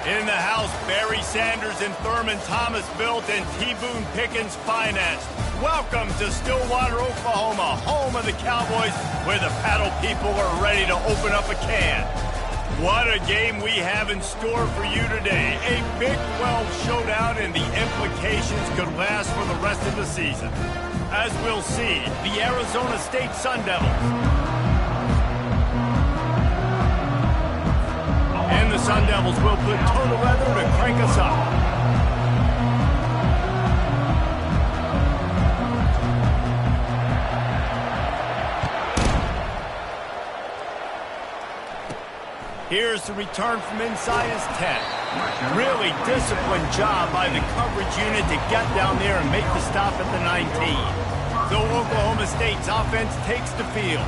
In the house, Barry Sanders and Thurman Thomas built and T. Boone Pickens financed. Welcome to Stillwater, Oklahoma, home of the Cowboys, where the paddle people are ready to open up a can. What a game we have in store for you today. A Big 12 showdown, and the implications could last for the rest of the season. As we'll see, the Arizona State Sun Devils and the Sun Devils will put total weather to crank us up. Here's the return from inside his 10. Really disciplined job by the coverage unit to get down there and make the stop at the 19. So Oklahoma State's offense takes the field.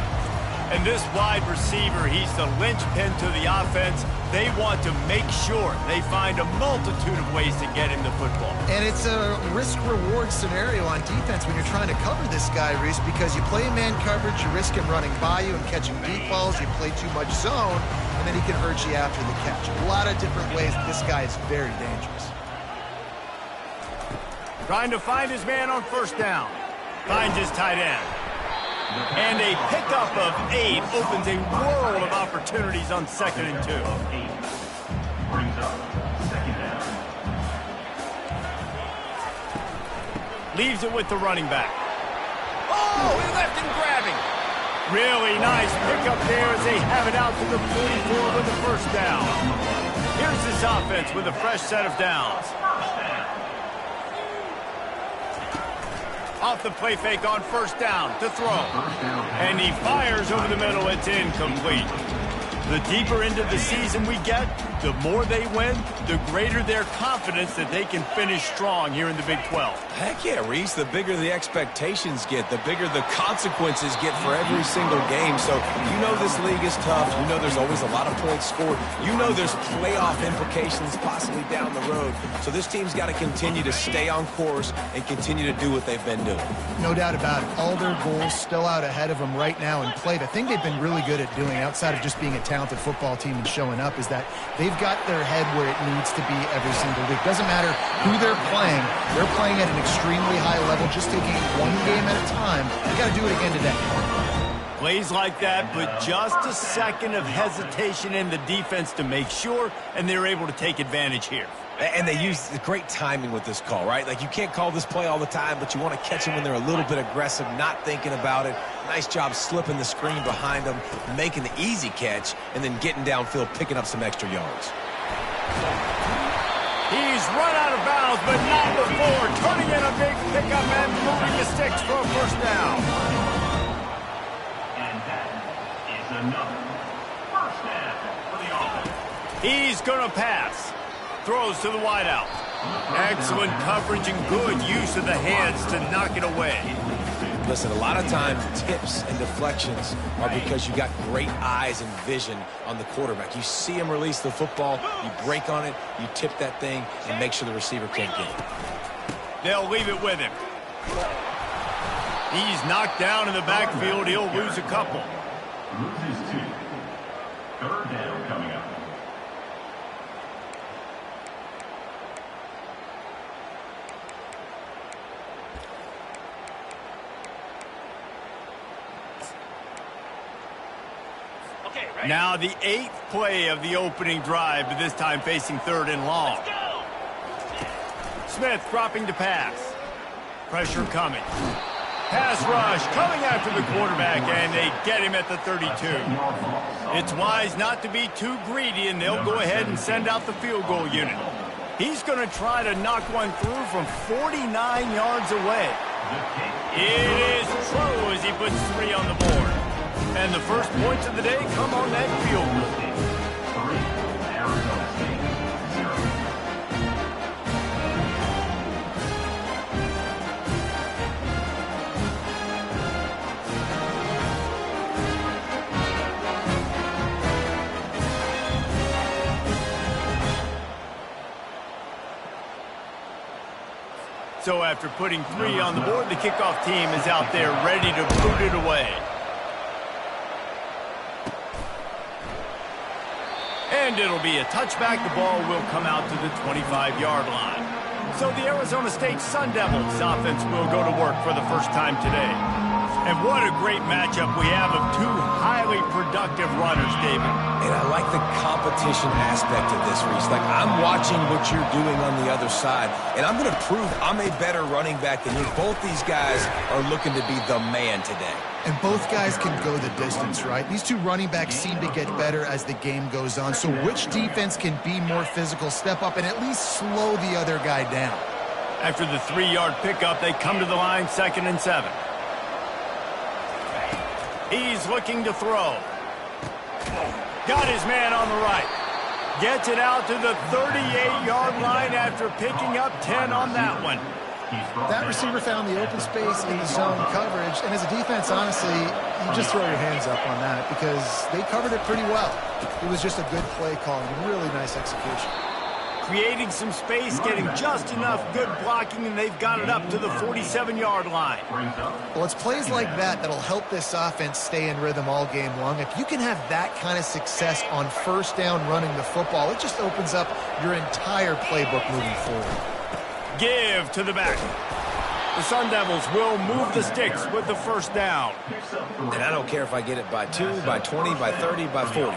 And this wide receiver, he's the linchpin to the offense. They want to make sure they find a multitude of ways to get him the football. And it's a risk-reward scenario on defense when you're trying to cover this guy, Reese, because you play man coverage, you risk him running by you and catching deep balls, you play too much zone, and then he can hurt you after the catch. A lot of different ways. This guy is very dangerous. Trying to find his man on first down. Finds his tight end. And a pickup of 8 opens a world of opportunities on 2nd and 2. Leaves it with the running back. Oh, he left him grabbing. Really nice pickup there as they have it out to the 44 with the first down. Here's this offense with a fresh set of downs. Off the play fake on first down to throw. And he fires over the middle. It's incomplete. The deeper into the season we get, the more they win, the greater their confidence that they can finish strong here in the Big 12. Heck yeah, Reese. The bigger the expectations get, the bigger the consequences get for every single game. So you know this league is tough. You know there's always a lot of points scored. You know there's playoff implications possibly down the road. So this team's got to continue to stay on course and continue to do what they've been doing. No doubt about it. All their goals still out ahead of them right now in play. The thing they've been really good at doing, outside of just being a talented football team and showing up, is that they've got their head where it needs to be every single week. Doesn't matter who they're playing at an extremely high level, just taking it one game at a time. You got to do it again today. Plays like that, but just a second of hesitation in the defense to make sure, and they're able to take advantage here. And they use the great timing with this call, right? Like, you can't call this play all the time, but you want to catch them when they're a little bit aggressive, not thinking about it. Nice job slipping the screen behind them, making the easy catch, and then getting downfield, picking up some extra yards. He's run out of bounds, but not before turning in a big pickup and moving the sticks for a first down. And that is another first down for the offense. He's going to pass. Throws to the wideout. Excellent coverage and good use of the hands to knock it away. Listen, a lot of times tips and deflections are because you got great eyes and vision on the quarterback. You see him release the football, you break on it, you tip that thing, and make sure the receiver can't get it. They'll leave it with him. He's knocked down in the backfield. He'll lose a couple. Loses 2. Third down coming up. Now the 8th play of the opening drive, but this time facing 3rd and long. Smith dropping to pass. Pressure coming. Pass rush coming after the quarterback, and they get him at the 32. It's wise not to be too greedy, and they'll go ahead and send out the field goal unit. He's going to try to knock one through from 49 yards away. It is true as he puts 3 on the board. And the first points of the day come on that field goal. 3, Arizona State, 0. So after putting 3 on the board, the kickoff team is out there ready to boot it away. And it'll be a touchback. The ball will come out to the 25-yard line. So the Arizona State Sun Devils offense will go to work for the first time today. And what a great matchup we have of two highly productive runners, David. And I like the competition aspect of this, Reese. Like, I'm watching what you're doing on the other side, and I'm going to prove I'm a better running back than you. Both these guys are looking to be the man today. And both guys can go the distance, right? These two running backs seem to get better as the game goes on. So which defense can be more physical, step up, and at least slow the other guy down? After the 3-yard pickup, they come to the line, 2nd and 7. He's looking to throw. Got his man on the right. Gets it out to the 38-yard line after picking up 10 on that one. That receiver found the open space in the zone coverage, and as a defense, honestly, you just throw your hands up on that because they covered it pretty well. It was just a good play call and really nice execution. Creating some space, getting just enough good blocking, and they've got it up to the 47-yard line. Well, it's plays like that that'll help this offense stay in rhythm all game long. If you can have that kind of success on first down running the football, it just opens up your entire playbook moving forward. Give to the back. The Sun Devils will move the sticks with the first down. And I don't care if I get it by 2, by 20, by 30, by 40.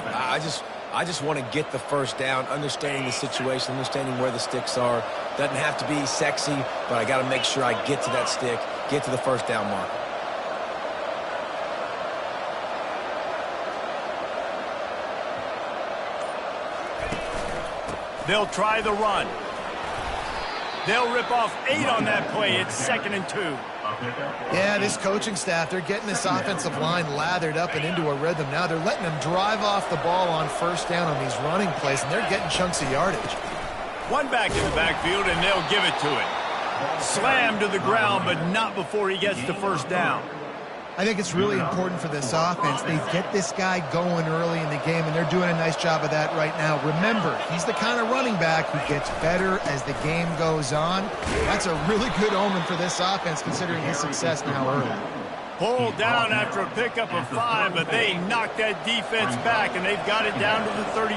I just want to get the first down, understanding the situation, understanding where the sticks are. Doesn't have to be sexy, but I got to make sure I get to that stick, get to the first down marker. They'll try the run. They'll rip off 8 on that play. It's 2nd and 2. Yeah, this coaching staff, they're getting this offensive line lathered up and into a rhythm. Now they're letting them drive off the ball on first down on these running plays, and they're getting chunks of yardage. One back in the backfield, and they'll give it to him. Slammed to the ground, but not before he gets to first down. I think it's really important for this offense. They get this guy going early in the game, and they're doing a nice job of that right now. Remember, he's the kind of running back who gets better as the game goes on. That's a really good omen for this offense, considering his success now early. Pulled down after a pickup of 5, but they knocked that defense back, and they've got it down to the 34.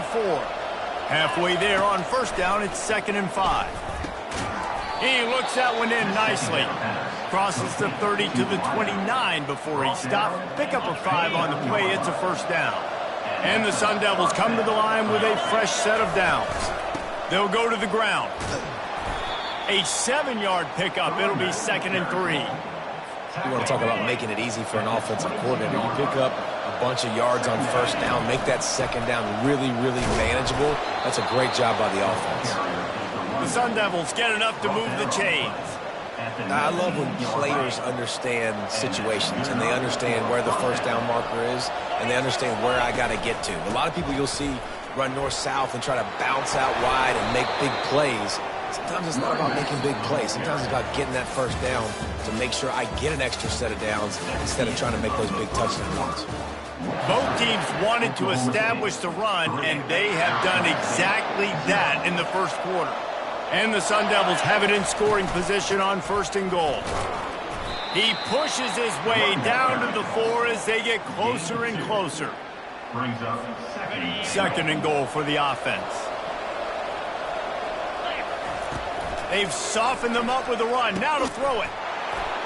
Halfway there on first down, it's 2nd and 5. He looks that one in nicely. Crosses the 30 to the 29 before he stopped. Pick up a 5 on the play. It's a first down. And the Sun Devils come to the line with a fresh set of downs. They'll go to the ground. A 7-yard pickup. It'll be 2nd and 3. You want to talk about making it easy for an offensive coordinator. You pick up a bunch of yards on first down, make that second down really, really manageable. That's a great job by the offense. The Sun Devils get enough to move the chains. I love when players understand situations and they understand where the first down marker is and they understand where I got to get to. A lot of people you'll see run north-south and try to bounce out wide and make big plays. Sometimes it's not about making big plays. Sometimes it's about getting that first down to make sure I get an extra set of downs instead of trying to make those big touchdown runs. Both teams wanted to establish the run, and they have done exactly that in the first quarter. And the Sun Devils have it in scoring position on 1st and goal. He pushes his way down to the 4 as they get closer and closer. Brings up 2nd and goal for the offense. They've softened them up with a run. Now to throw it.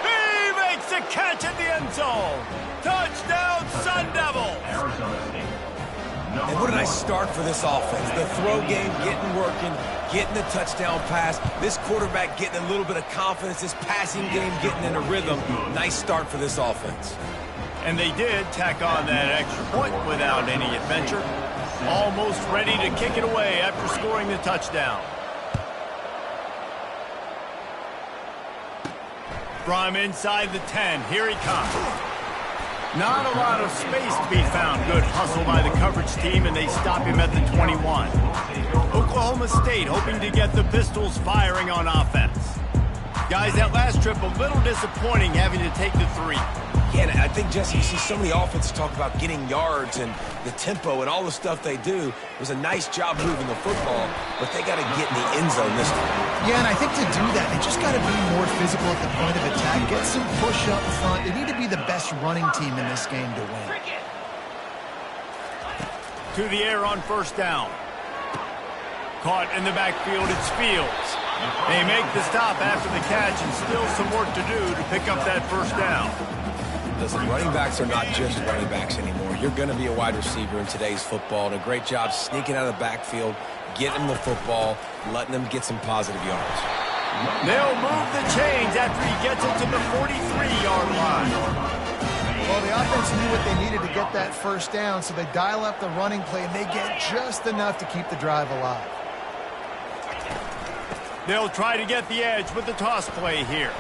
He makes the catch at the end zone. Touchdown, Sun Devils. Arizona State. And what a nice start for this offense. The throw game getting working, getting the touchdown pass. This quarterback getting a little bit of confidence. This passing game getting in a rhythm. Nice start for this offense. And they did tack on that extra point without any adventure. Almost ready to kick it away after scoring the touchdown. From inside the 10, here he comes. Not a lot of space to be found. Good hustle by the coverage team, and they stop him at the 21. Oklahoma State hoping to get the Pistols firing on offense. Guys, that last trip a little disappointing having to take the 3. Yeah, and I think, Jesse, you see so many offenses talk about getting yards and the tempo and all the stuff they do. It was a nice job moving the football, but they got to get in the end zone this time. Yeah, and I think to do that, they just got to be more physical at the point of attack, get some push up front. They need to be the best running team in this game to win. To the air on first down. Caught in the backfield, it's Fields. They make the stop after the catch and still some work to do to pick up that first down. Listen, running backs are not just running backs anymore. You're going to be a wide receiver in today's football, and a great job sneaking out of the backfield, getting them the football, letting them get some positive yards. They'll move the chains after he gets it to the 43-yard line. Well, the offense knew what they needed to get that first down, so they dial up the running play, and they get just enough to keep the drive alive. They'll try to get the edge with the toss play here.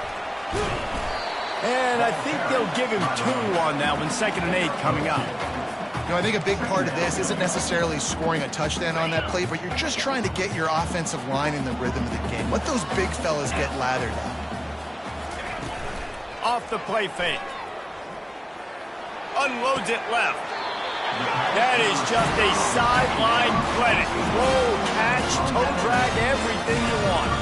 And I think they'll give him 2 on that one, 2nd and 8 coming up. You know, I think a big part of this isn't necessarily scoring a touchdown on that play, but you're just trying to get your offensive line in the rhythm of the game. Let those big fellas get lathered up. Off the play fake. Unloads it left. That is just a sideline credit. Roll, catch, toe drag, everything you want.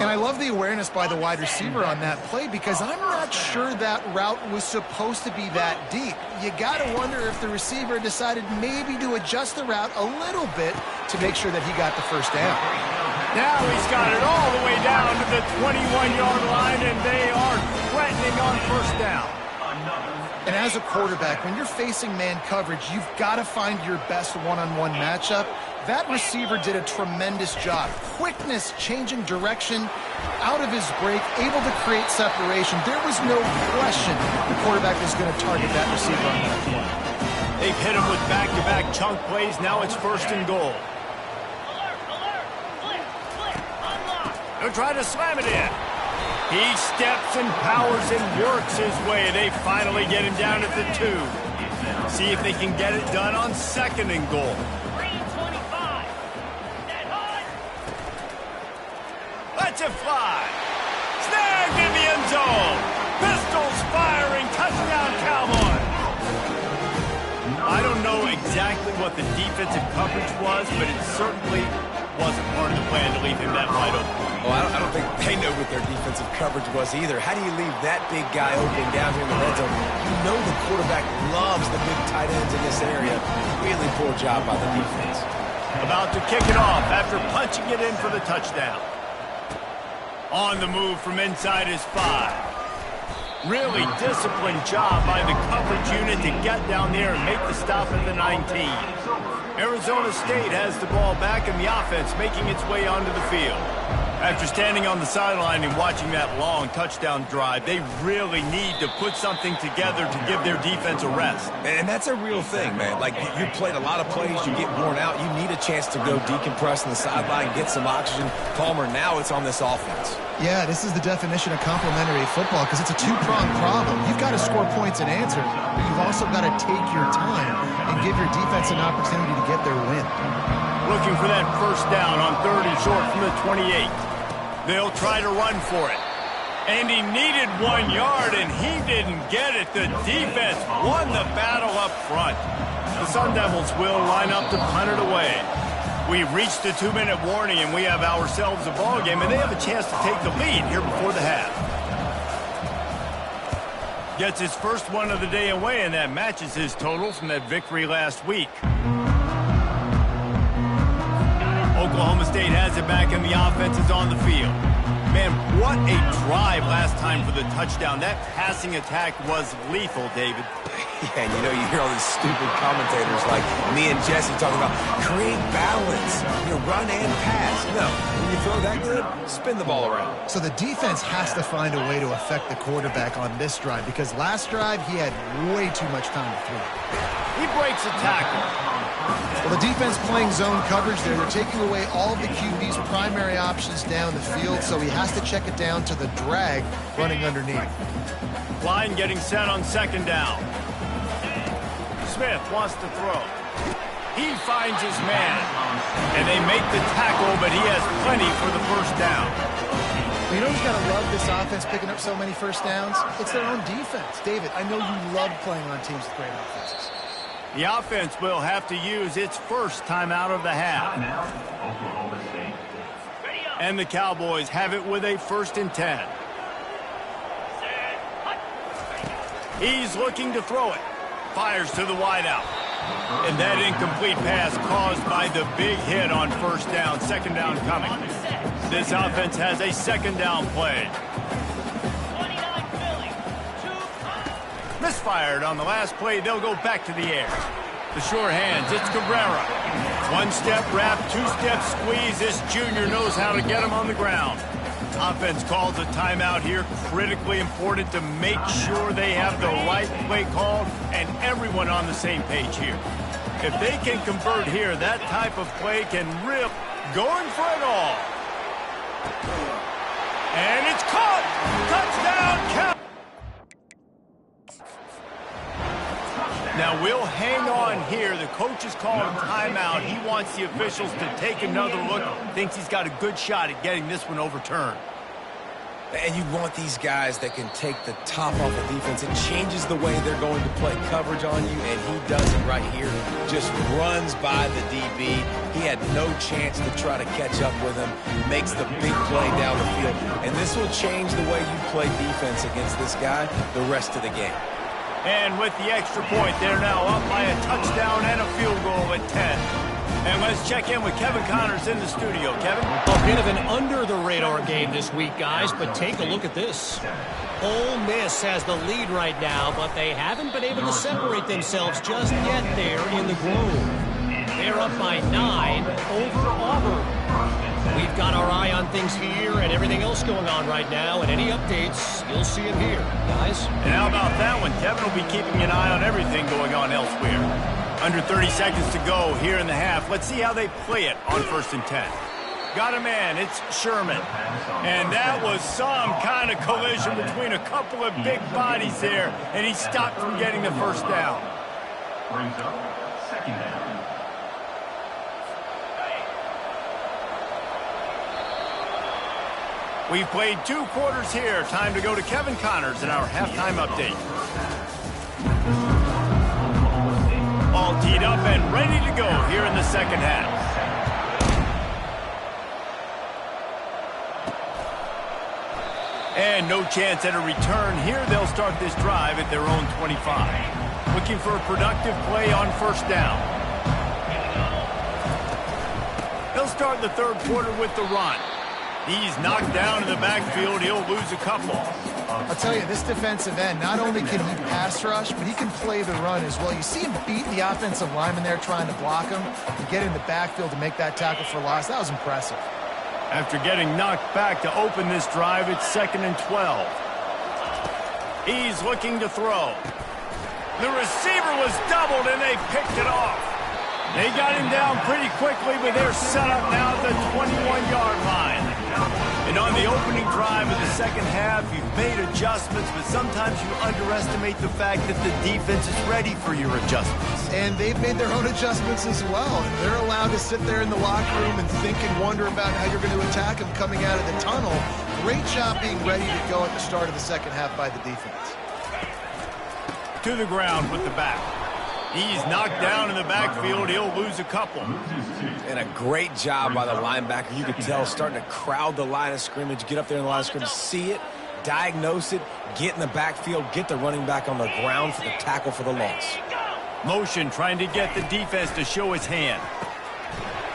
And I love the awareness by the wide receiver on that play because I'm not sure that route was supposed to be that deep. You got to wonder if the receiver decided maybe to adjust the route a little bit to make sure that he got the first down. Now he's got it all the way down to the 21-yard line, and they are threatening on first down. And as a quarterback, when you're facing man coverage, you've got to find your best one-on-one matchup. That receiver did a tremendous job. Quickness, changing direction, out of his break, able to create separation. There was no question the quarterback was going to target that receiver on that play. They've hit him with back-to-back chunk plays. Now it's 1st and goal. They'll try to slam it in. He steps and powers and works his way. They finally get him down at the 2. See if they can get it done on 2nd and goal. Let's it fly. Snagged in the end zone. Pistols firing. Touchdown, Cowboys. I don't know exactly what the defensive coverage was, but it certainly wasn't part of the plan to leave him that wide open. Well, I don't think they know what their defensive coverage was either. How do you leave that big guy open down here in the red zone? You know the quarterback loves the big tight ends in this area. Really poor job by the defense. About to kick it off after punching it in for the touchdown. On the move from inside his 5. Really disciplined job by the coverage unit to get down there and make the stop at the 19. Arizona State has the ball back and the offense making its way onto the field. After standing on the sideline and watching that long touchdown drive, they really need to put something together to give their defense a rest. And that's a real thing, man. Like, you played a lot of plays, you get worn out, you need a chance to go decompress on the sideline, get some oxygen. Palmer, now it's on this offense. Yeah, this is the definition of complementary football because it's a two-pronged problem. You've got to score points and answer, but you've also got to take your time and give your defense an opportunity to get their win. Looking for that first down on 3rd and short from the 28. They'll try to run for it. And he needed 1 yard, and he didn't get it. The defense won the battle up front. The Sun Devils will line up to punt it away. We reached the 2-minute warning, and we have ourselves a ball game, and they have a chance to take the lead here before the half. Gets his first one of the day away, and that matches his total from that victory last week. Oklahoma State has it back, and the offense is on the field. Man, what a drive last time for the touchdown. That passing attack was lethal, David. Yeah, and you hear all these stupid commentators like me and Jesse talking about create balance, run and pass. No, when you throw that good, spin the ball around. So the defense has to find a way to affect the quarterback on this drive because last drive he had way too much time to throw. He breaks a tackle. Well, the defense playing zone coverage there. They're taking away all of the QB's primary options down the field, so he has to check it down to the drag running underneath. Line getting set on 2nd down. Smith wants to throw. He finds his man. And they make the tackle, but he has plenty for the first down. Well, you know who's got to love this offense picking up so many first downs? It's their own defense. David, I know you love playing on teams with great offenses. The offense will have to use its first timeout of the half. And the Cowboys have it with a 1st and 10. He's looking to throw it. Fires to the wideout. And that incomplete pass caused by the big hit on first down. Second down coming. This offense has a second down play. Misfired on the last play. They'll go back to the air. The sure hands. It's Cabrera. One-step wrap, two-step squeeze. This junior knows how to get him on the ground. Offense calls a timeout here. Critically important to make sure they have the right play called and everyone on the same page here. If they can convert here, that type of play can rip, going for it all. And it's caught. Touchdown, count. Now we'll hang on here. The coach is calling a timeout. He wants the officials to take another look. Thinks he's got a good shot at getting this one overturned. And you want these guys that can take the top off the defense. It changes the way they're going to play coverage on you, and he does it right here. Just runs by the DB. He had no chance to try to catch up with him. Makes the big play down the field. And this will change the way you play defense against this guy the rest of the game. And with the extra point, they're now up by a touchdown and a field goal at 10. And let's check in with Kevin Connors in the studio. Kevin? A bit of an under-the-radar game this week, guys, but take a look at this. Ole Miss has the lead right now, but they haven't been able to separate themselves just yet there in the Grove. They're up by 9 over Auburn. We've got our eye on things here and everything else going on right now, and any updates, you'll see them here, guys. And how about that one? Kevin will be keeping an eye on everything going on elsewhere. Under 30 seconds to go here in the half. Let's see how they play it on 1st and 10. Got a man. It's Sherman. And that was some kind of collision between a couple of big bodies there, and he stopped from getting the first down. Brings up second down. We've played 2 quarters here. Time to go to Kevin Connors in our halftime update. All teed up and ready to go here in the second half. And no chance at a return here. They'll start this drive at their own 25. Looking for a productive play on first down. They'll start the third quarter with the run. He's knocked down in the backfield. He'll lose a couple. I'll tell you, this defensive end, not only can he pass rush, but he can play the run as well. You see him beat the offensive lineman there trying to block him and get in the backfield to make that tackle for loss. That was impressive. After getting knocked back to open this drive, it's 2nd and 12. He's looking to throw. The receiver was doubled, and they picked it off. They got him down pretty quickly, but they're set up now at the 21-yard line. And on the opening drive of the second half, you've made adjustments, but sometimes you underestimate the fact that the defense is ready for your adjustments. And they've made their own adjustments as well. And they're allowed to sit there in the locker room and think and wonder about how you're going to attack them coming out of the tunnel. Great job being ready to go at the start of the second half by the defense. To the ground with the back. He's knocked down in the backfield. He'll lose a couple. And a great job by the linebacker. You could tell starting to crowd the line of scrimmage, get up there in the line of scrimmage, see it, diagnose it, get in the backfield, get the running back on the ground for the tackle for the loss. Motion trying to get the defense to show his hand.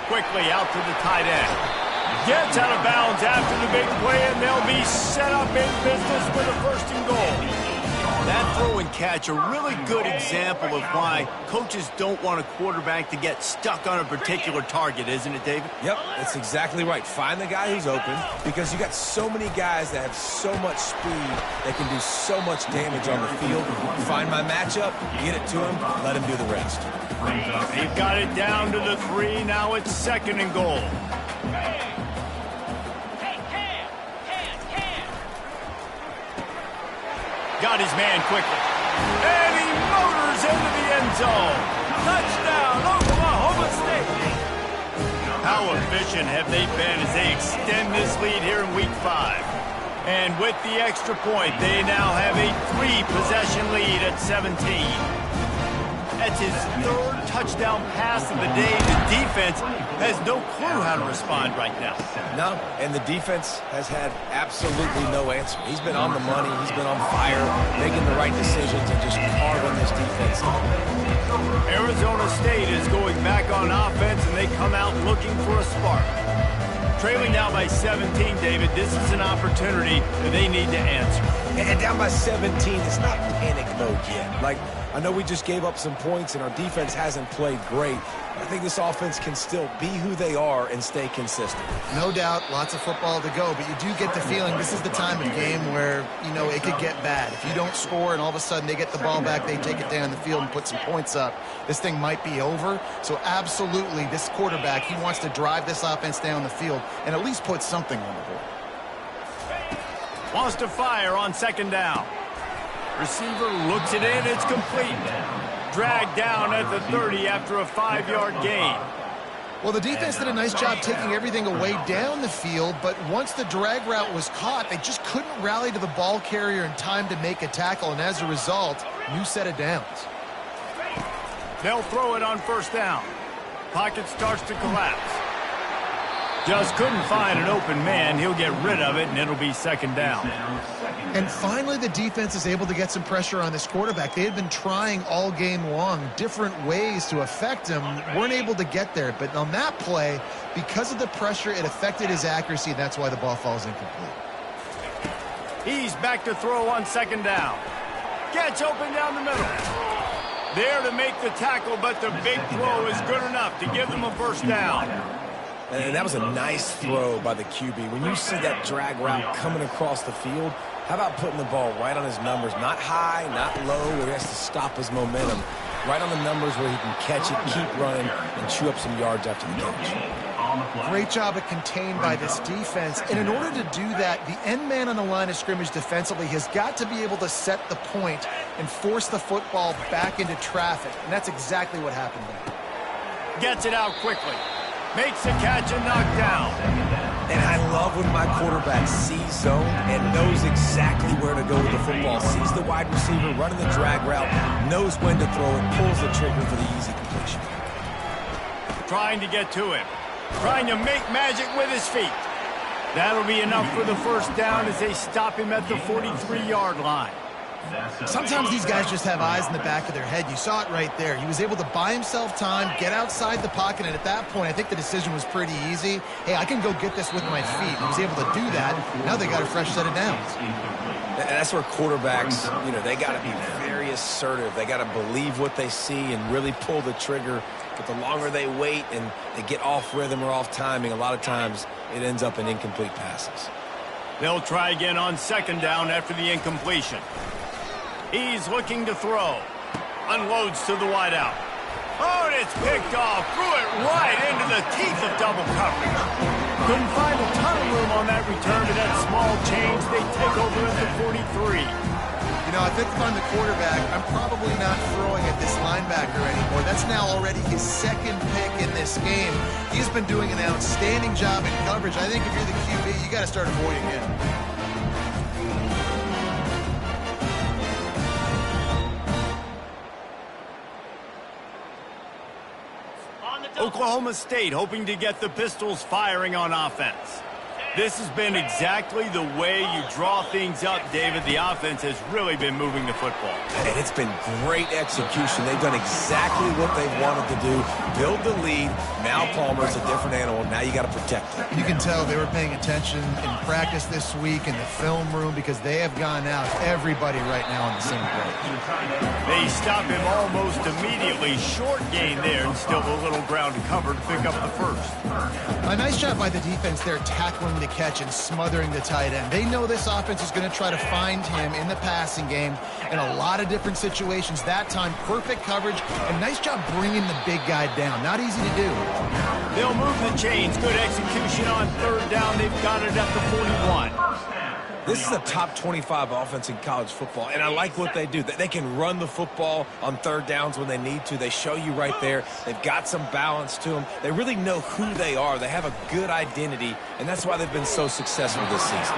Quickly out to the tight end. Gets out of bounds after the big play, and they'll be set up in business with a 1st and goal. That throw and catch, a really good example of why coaches don't want a quarterback to get stuck on a particular target, isn't it, David? Yep, that's exactly right. Find the guy who's open, because you got so many guys that have so much speed that can do so much damage on the field. Find my matchup, get it to him, let him do the rest. They've got it down to the 3. Now it's 2nd and goal. Got his man quickly. And he motors into the end zone. Touchdown, Oklahoma State. How efficient have they been as they extend this lead here in Week 5? And with the extra point, they now have a 3-possession lead at 17. That's his third touchdown pass of the day. The defense has no clue how to respond right now. No, and the defense has had absolutely no answer. He's been on the money. He's been on fire, making the right decisions and just carving this defense up. Arizona State is going back on offense, and they come out looking for a spark. Trailing now by 17, David, this is an opportunity that they need to answer. And down by 17, it's not panic mode yet. Like, I know we just gave up some points and our defense hasn't played great. I think this offense can still be who they are and stay consistent. No doubt, lots of football to go, but you do get the feeling this is the time of game where, you know, it could get bad. If you don't score and all of a sudden they get the ball back, they take it down the field and put some points up, this thing might be over. So absolutely, this quarterback, he wants to drive this offense down the field and at least put something on the board. Wants to fire on second down. Receiver looks it in, it's complete. Dragged down at the 30 after a 5-yard gain. Well, the defense did a nice job taking everything away down the field, but once the drag route was caught, they just couldn't rally to the ball carrier in time to make a tackle, and as a result, new set of downs. They'll throw it on first down. Pocket starts to collapse. Just couldn't find an open man. He'll get rid of it, and it'll be second down. And finally, the defense is able to get some pressure on this quarterback. They had been trying all game long different ways to affect him, weren't able to get there. But on that play, because of the pressure, it affected his accuracy, and that's why the ball falls incomplete. He's back to throw on second down. Gets open down the middle. There to make the tackle, but the big throw is good enough to give them a first down. And that was a nice throw by the QB. When you see that drag route coming across the field, how about putting the ball right on his numbers? Not high, not low, where he has to stop his momentum. Right on the numbers where he can catch it, keep running, and chew up some yards after the catch. Great job at contained by this defense. And in order to do that, the end man on the line of scrimmage defensively has got to be able to set the point and force the football back into traffic. And that's exactly what happened there. Gets it out quickly. Makes the catch and knocked down. And I love when my quarterback sees zone and knows exactly where to go with the football. Sees the wide receiver running the drag route, knows when to throw it, pulls the trigger for the easy completion. Trying to get to him. Trying to make magic with his feet. That'll be enough for the first down as they stop him at the 43-yard line. Sometimes these guys just have eyes in the back of their head. You saw it right there. He was able to buy himself time, get outside the pocket, and at that point, I think the decision was pretty easy. Hey, I can go get this with my feet. He was able to do that. Now they got a fresh set of downs. And that's where quarterbacks, you know, they got to be very assertive. They got to believe what they see and really pull the trigger. But the longer they wait and they get off rhythm or off timing, a lot of times it ends up in incomplete passes. They'll try again on second down after the incompletion. He's looking to throw. Unloads to the wideout. Oh, and it's picked off. Threw it right into the teeth of double coverage. Couldn't find a ton of room on that return to that small change. They take over at the 43. You know, I think if I'm the quarterback, I'm probably not throwing at this linebacker anymore. That's now already his second pick in this game. He's been doing an outstanding job in coverage. I think if you're the QB, you got to start avoiding him. Oklahoma State hoping to get the Pistols firing on offense. This has been exactly the way you draw things up, David. The offense has really been moving the football. And it's been great execution. They've done exactly what they wanted to do. Build the lead. Now Palmer's a different animal. Now you got to protect him. You can tell they were paying attention in practice this week in the film room because they have gone out everybody right now on the same page. They stop him almost immediately. Short gain there and still a little ground to cover to pick up the first. A nice job by the defense there tackling the catch and smothering the tight end. They know this offense is going to try to find him in the passing game in a lot of different situations. That time, perfect coverage and nice job bringing the big guy down. Not easy to do. They'll move the chains. Good execution on third down. They've got it at the 41. This is a top 25 offense in college football, and I like what they do. They can run the football on third downs when they need to. They show you right there. They've got some balance to them. They really know who they are. They have a good identity, and that's why they've been so successful this season.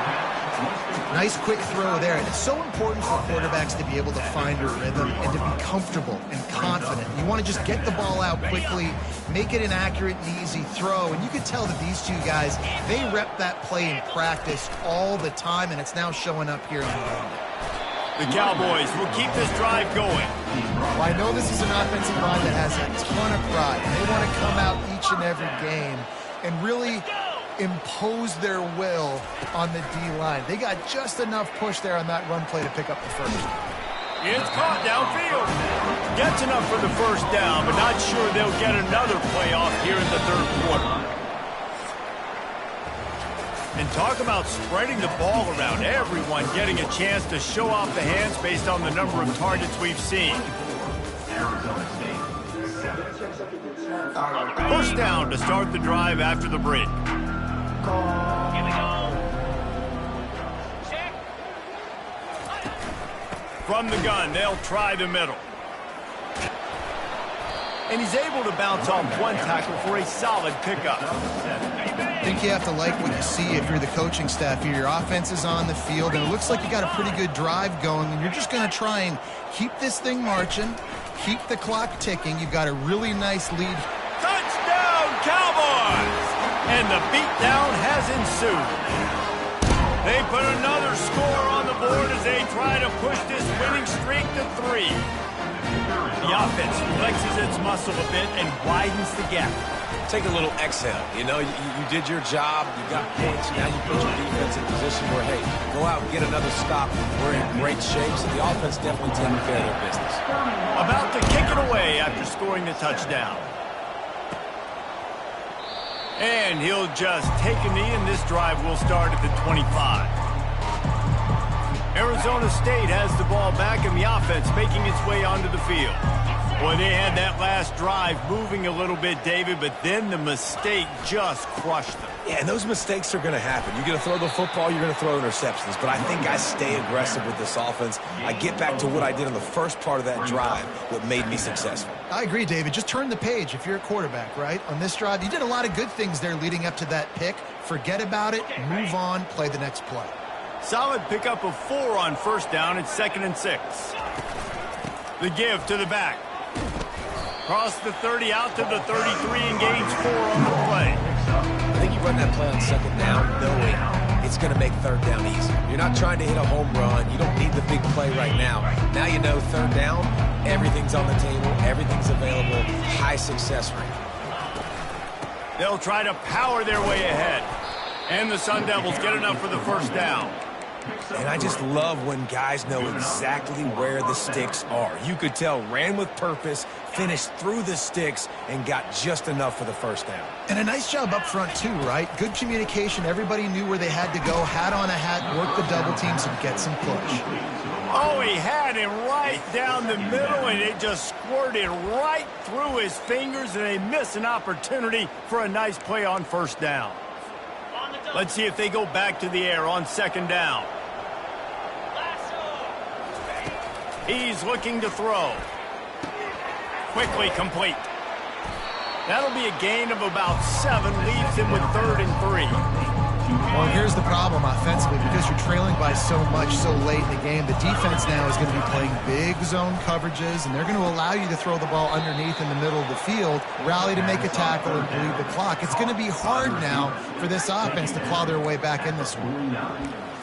Nice quick throw there. And it's so important for quarterbacks to be able to find a rhythm and to be comfortable and confident. You want to just get the ball out quickly, make it an accurate and easy throw. And you can tell that these two guys, they rep that play in practice all the time, and it's now showing up here in the game. The Cowboys will keep this drive going. Well, I know this is an offensive line that has a ton of pride. They want to come out each and every game and really impose their will on the D-line. They got just enough push there on that run play to pick up the first. It's caught downfield. Gets enough for the first down, but not sure they'll get another play off here in the third quarter. And talk about spreading the ball around. Everyone getting a chance to show off the hands based on the number of targets we've seen. First down to start the drive after the break. Here we go. Check. From the gun, they'll try the middle. And he's able to bounce off one tackle for a solid pickup. I think you have to like what you see if you're the coaching staff here. Your offense is on the field, and it looks like you got a pretty good drive going, and you're just going to try and keep this thing marching, keep the clock ticking. You've got a really nice lead. Touchdown, Cowboys! And the beatdown has ensued. They put another score on the board as they try to push this winning streak to 3. The offense flexes its muscle a bit and widens the gap. Take a little exhale. You know, you did your job. You got points. Now you put your defense in a position where, hey, go out and get another stop. We're in great shape, so the offense definitely taking care of their business. About to kick it away after scoring the touchdown. And he'll just take a knee, and this drive will start at the 25. Arizona State has the ball back, and the offense making its way onto the field. Boy, they had that last drive moving a little bit, David, but then the mistake just crushed them. Yeah, and those mistakes are going to happen. You're going to throw the football, you're going to throw interceptions. But I think I stay aggressive with this offense. I get back to what I did in the first part of that drive, what made me successful. I agree, David. Just turn the page if you're a quarterback, right? On this drive, you did a lot of good things there leading up to that pick. Forget about it, move on, play the next play. Solid pickup of 4 on first down. It's 2nd and 6. The give to the back. Cross the 30 out to the 33 and gains 4 on the play. I think you run that play on 2nd down knowing it's going to make 3rd down easy. You're not trying to hit a home run. You don't need the big play right now. Now you know 3rd down, everything's on the table, everything's available, high success rate. They'll try to power their way ahead. And the Sun Devils get enough for the first down. And I just love when guys know exactly where the sticks are. You could tell ran with purpose, finished through the sticks, and got just enough for the first down. And a nice job up front, too, right? Good communication. Everybody knew where they had to go. Hat on a hat, work the double teams, and get some push. Oh, he had him right down the middle, and it just squirted right through his fingers, and they miss an opportunity for a nice play on first down. Let's see if they go back to the air on 2nd down. He's looking to throw. Quickly complete. That'll be a gain of about 7, leaves him with 3rd and 3. Well, here's the problem offensively. Because you're trailing by so much so late in the game, the defense now is going to be playing big zone coverages, and they're going to allow you to throw the ball underneath in the middle of the field, rally to make a tackle, and bleed the clock. It's going to be hard now for this offense to plow their way back in this one.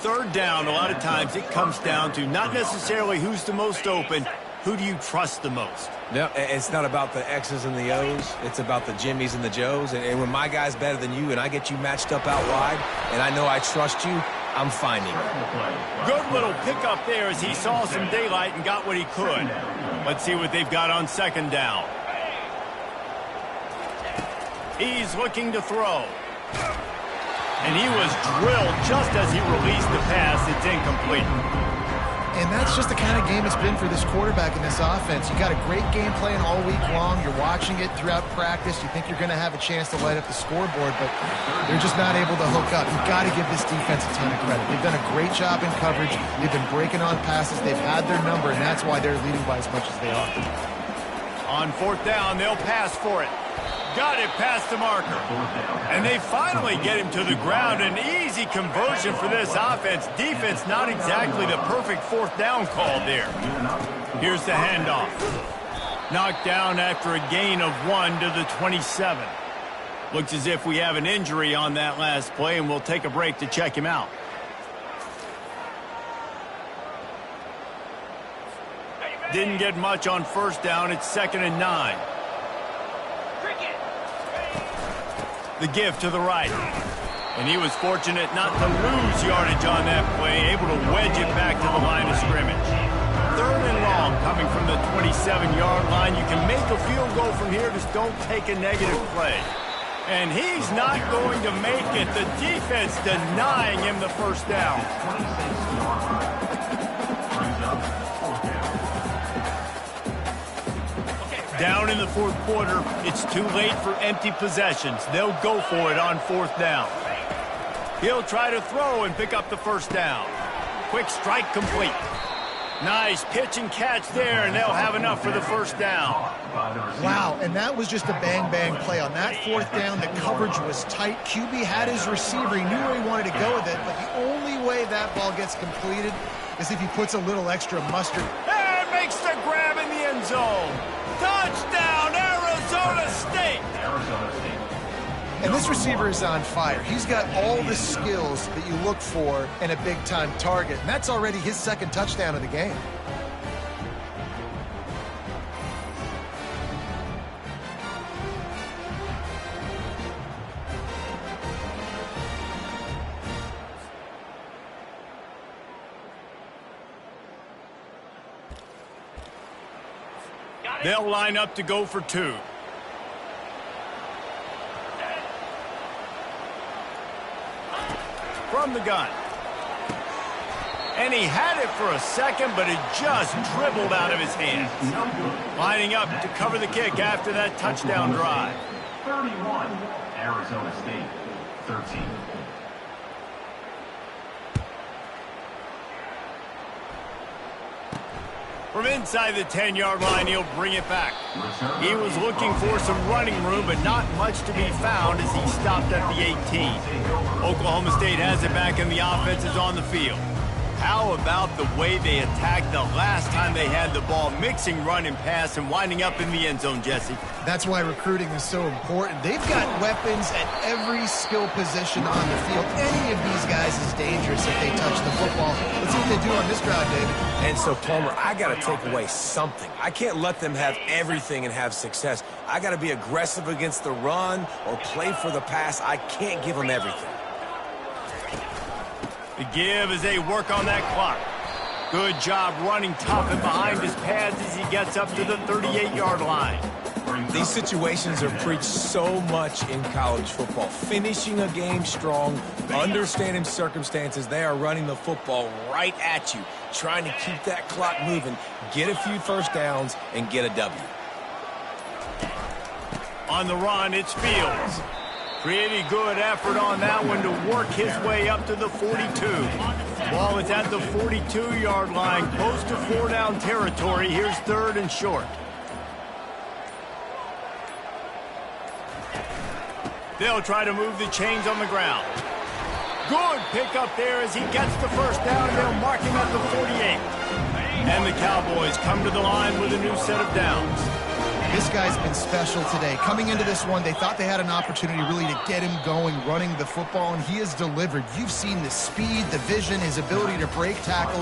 3rd down, a lot of times it comes down to not necessarily who's the most open, who do you trust the most? No, it's not about the X's and the O's. It's about the Jimmys and the Joes. And when my guy's better than you and I get you matched up out wide and I know I trust you, I'm finding it. Good little pickup there as he saw some daylight and got what he could. Let's see what they've got on 2nd down. He's looking to throw. And he was drilled just as he released the pass. It's incomplete. And that's just the kind of game it's been for this quarterback in this offense. You got a great game plan all week long. You're watching it throughout practice. You think you're going to have a chance to light up the scoreboard, but they're just not able to hook up. You've got to give this defense a ton of credit. They've done a great job in coverage. They've been breaking on passes. They've had their number, and that's why they're leading by as much as they are. On 4th down, they'll pass for it. got it past the marker. And they finally get him to the ground. An easy conversion for this offense. Defense, not exactly the perfect fourth down call there. Here's the handoff. Knocked down after a gain of 1 to the 27. Looks as if we have an injury on that last play, and we'll take a break to check him out. Didn't get much on first down. It's 2nd and 9. The give to the right. And he was fortunate not to lose yardage on that play, able to wedge it back to the line of scrimmage. 3rd and long coming from the 27-yard line. You can make a field goal from here, just don't take a negative play. And he's not going to make it. The defense denying him the first down. Down in the fourth quarter, it's too late for empty possessions. They'll go for it on 4th down. He'll try to throw and pick up the first down. Quick strike complete. Nice pitch and catch there, and they'll have enough for the first down. Wow, and that was just a bang-bang play. On that 4th down, the coverage was tight. QB had his receiver. He knew where he wanted to go with it, but the only way that ball gets completed is if he puts a little extra mustard. And makes the grab in the end zone. Touchdown, Arizona State! And this receiver is on fire. He's got all the skills that you look for in a big-time target, and that's already his 2nd touchdown of the game. They'll line up to go for 2. From the gun. And he had it for a second, but it just dribbled out of his hands. Lining up to cover the kick after that touchdown drive. 31, Arizona State, 13. From inside the 10-yard line, he'll bring it back. He was looking for some running room, but not much to be found as he stopped at the 18. Oklahoma State has it back, and the offense is on the field. How about the way they attacked the last time they had the ball, mixing run and pass and winding up in the end zone, Jesse? That's why recruiting is so important. They've got weapons at every skill position on the field. Any of these guys is dangerous if they touch the football. Let's see what they do on this drive, David. And so, Palmer, I got to take away something. I can't let them have everything and have success. I got to be aggressive against the run or play for the pass. I can't give them everything. The give as they work on that clock. Good job running tough and behind his pads as he gets up to the 38-yard line. These situations are preached so much in college football. Finishing a game strong, understanding circumstances. They are running the football right at you, trying to keep that clock moving, get a few first downs, and get a W. On the run, it's Fields. Pretty good effort on that one to work his way up to the 42. Ball is at the 42-yard line, close to 4-down territory. Here's 3rd and short. They'll try to move the chains on the ground. Good pickup there as he gets the first down, and they'll mark him at the 48. And the Cowboys come to the line with a new set of downs. This guy's been special today. Coming into this one, they thought they had an opportunity really to get him going, running the football, and he has delivered. You've seen the speed, the vision, his ability to break tackles.